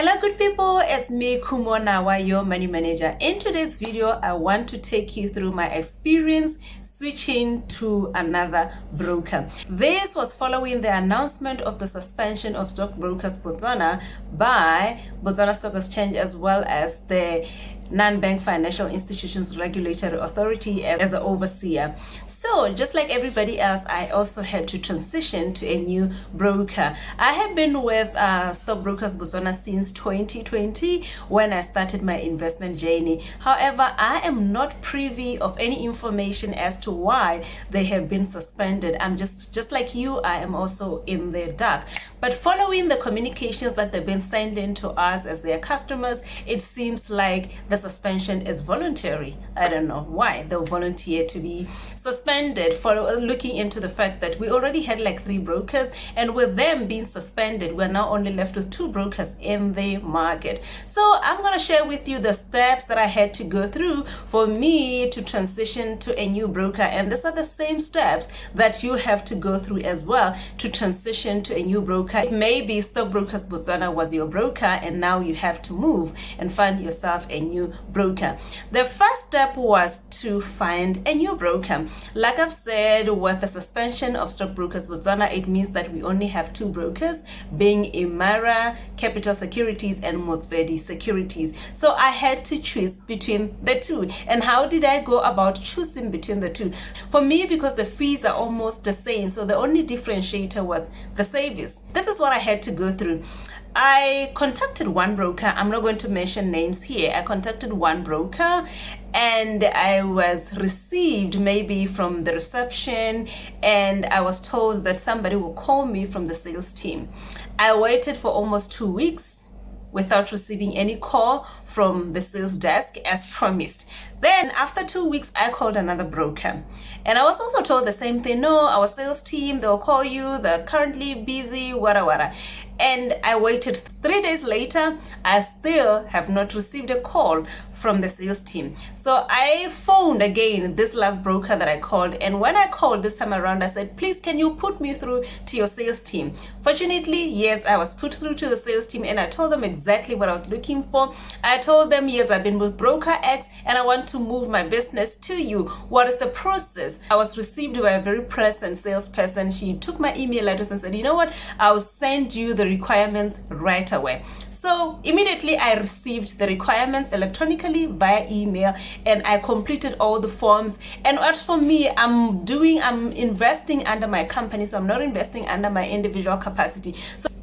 Hello good people, it's me Kumo Nawa, your money manager. In today's video, I want to take you through my experience switching to another broker. This was following the announcement of the suspension of Stockbrokers Botswana by Botswana Stock Exchange as well as the non-bank financial institutions regulatory authority as the overseer. So just like everybody else, I also had to transition to a new broker. I have been with Stockbrokers Botswana since 2020 when I started my investment journey. However, I am not privy of any information as to why they have been suspended. I'm just like you, I am also in the dark. But following the communications that they've been sending to us as their customers, it seems like the suspension is voluntary. I don't know why they'll volunteer to be suspended, for looking into the fact that we already had like 3 brokers, and with them being suspended, we're now only left with 2 brokers in the market. So I'm going to share with you the steps that I had to go through for me to transition to a new broker, and these are the same steps that you have to go through as well to transition to a new broker. Maybe Stockbrokers Botswana was your broker and now you have to move and find yourself a new broker. The first step was to find a new broker. Like I've said, with the suspension of Stockbrokers Botswana, it means that we only have 2 brokers, being Imara Capital Securities and Motswedi Securities. So I had to choose between the 2. And how did I go about choosing between the 2? For me, because the fees are almost the same, so the only differentiator was the service. This is what I had to go through. I contacted one broker. I'm not going to mention names here. I contacted one broker and I was received maybe from the reception, and I was told that somebody will call me from the sales team. I waited for almost 2 weeks without receiving any call from the sales desk as promised. Then after 2 weeks, I called another broker, and I was also told the same thing. No, our sales team, they'll call you, they're currently busy, wada. And I waited 3 days later. I still have not received a call from the sales team. So I phoned again this last broker that I called, and when I called this time around, I said, please, can you put me through to your sales team? Fortunately, yes, I was put through to the sales team, and I told them exactly what I was looking for. I told them, yes, I've been with broker X and I want to move my business to you. What is the process? I was received by a very pleasant salesperson. She took my email address and said, you know what, I'll send you the requirements right away. So immediately I received the requirements electronically via email, and I completed all the forms. And as for me, I'm investing under my company, so I'm not investing under my individual capacity.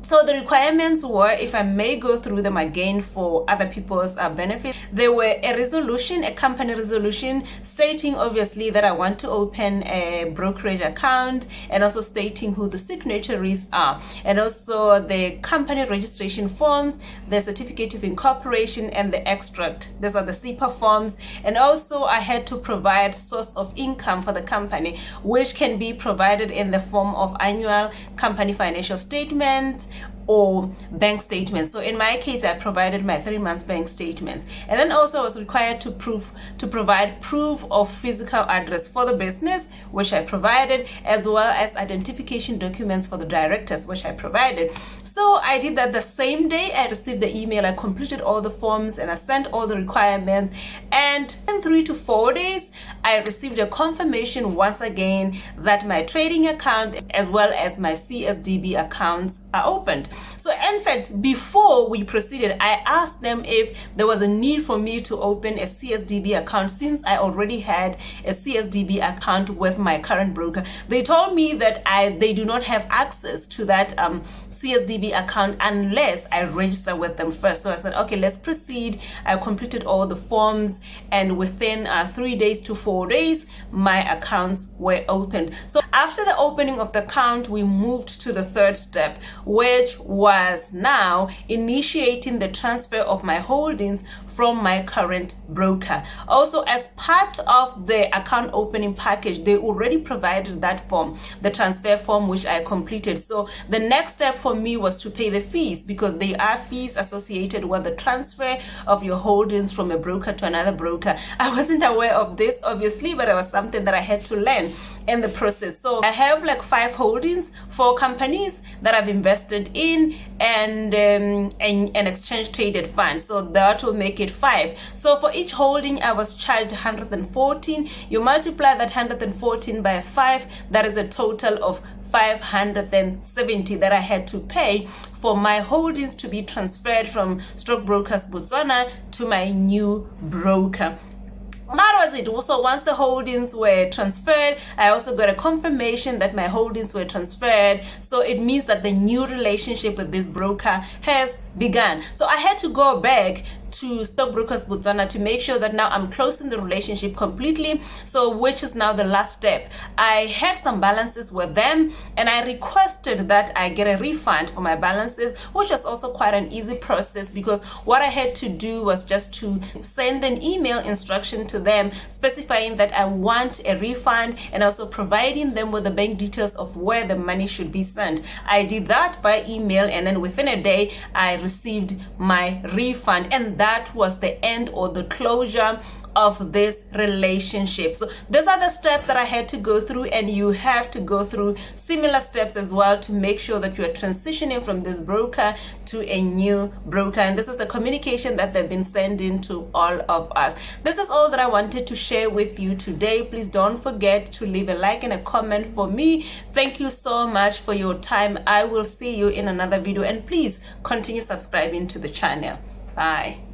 So the requirements were, if I may go through them again for other people's benefit, there were a resolution, a company resolution, stating obviously that I want to open a brokerage account, and also stating who the signatories are, and also the company registration forms, the certificate of incorporation, and the extract. These are the SIPA forms. And also I had to provide source of income for the company, which can be provided in the form of annual company financial statements or bank statements. So in my case, I provided my 3 months bank statements, and then also I was required to provide proof of physical address for the business, which I provided, as well as identification documents for the directors, which I provided. So I did that the same day I received the email. I completed all the forms and I sent all the requirements, and in 3 to 4 days I received a confirmation once again that my trading account as well as my CSDB accounts are opened. So in fact, before we proceeded, I asked them if there was a need for me to open a CSDB account, since I already had a CSDB account with my current broker. They told me that they do not have access to that CSDB account unless I register with them first. So I said, okay, let's proceed. I completed all the forms, and within 3 days to 4 days, my accounts were opened. So after the opening of the account, we moved to the third step, which was now initiating the transfer of my holdings from my current broker. Also, as part of the account opening package, they already provided that form, the transfer form, which I completed. So the next step for for me was to pay the fees, because there are fees associated with the transfer of your holdings from a broker to another broker. I wasn't aware of this, obviously, but it was something that I had to learn in the process. So I have like 5 holdings, 4 companies that I've invested in, and an exchange traded fund. So that will make it 5. So for each holding, I was charged 114. You multiply that 114 by 5, that is a total of 570 that I had to pay for my holdings to be transferred from Stockbrokers Botswana to my new broker. That was it. So once the holdings were transferred, I also got a confirmation that my holdings were transferred. So it means that the new relationship with this broker has begun. So I had to go back to Stockbrokers Botswana to make sure that now I'm closing the relationship completely. So which is now the last step. I had some balances with them, and I requested that I get a refund for my balances, which was also quite an easy process, because what I had to do was just to send an email instruction to them specifying that I want a refund, and also providing them with the bank details of where the money should be sent. I did that by email, and then within a day I received my refund, and that was the end or the closure of this relationship. So these are the steps that I had to go through, and you have to go through similar steps as well to make sure that you are transitioning from this broker to a new broker. And this is the communication that they've been sending to all of us. This is all that I wanted to share with you today. Please don't forget to leave a like and a comment for me. Thank you so much for your time. I will see you in another video, and please continue subscribing to the channel. Bye.